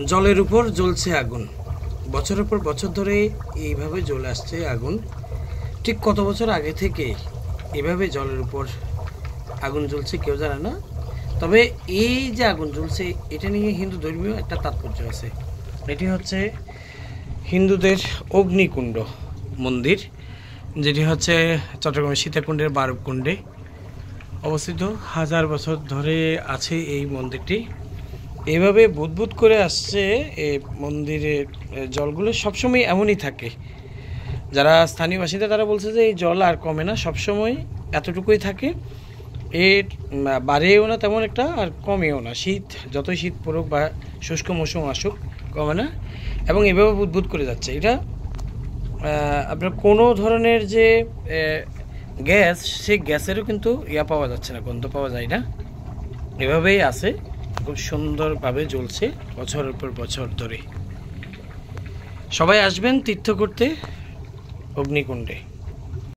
জলের উপর জ্বলছে আগুন, বছরের পর বছর ধরে এইভাবে জ্বলে আসছে আগুন। ঠিক কত বছর আগে থেকে এভাবে জলের উপর আগুন জ্বলছে কেউ জানে না। তবে এই যে আগুন জ্বলছে এটা নিয়ে হিন্দু ধর্মীয় একটা তাৎপর্য আছে। এটি হচ্ছে হিন্দুদের অগ্নিকুণ্ড মন্দির, যেটি হচ্ছে চট্টগ্রামের সীতাকুণ্ডের বারবকুণ্ডে অবস্থিত। 1000 বছর ধরে আছে এই মন্দিরটি, এভাবে বুদবুদ করে আসছে। এই মন্দিরের জলগুলো সবসময় এমনই থাকে। যারা স্থানীয় বাসিন্দা তারা বলছে যে এই জল আর কমে না, সবসময় এতটুকুই থাকে, এর বাড়েও না তেমন একটা আর কমেও না। যতই শীত পড়ুক বা শুষ্ক মৌসুম আসুক কমে না, এবং এভাবে বুদবুদ করে যাচ্ছে। এটা আপনার কোনো ধরনের যে গ্যাস, সেই গ্যাসেরও কিন্তু পাওয়া যাচ্ছে না, গন্ধ পাওয়া যায় না, এভাবেই আছে, খুব সুন্দরভাবে জ্বলছে বছরের পর বছর ধরে। সবাই আসবেন তীর্থ করতে অগ্নিকুণ্ডে।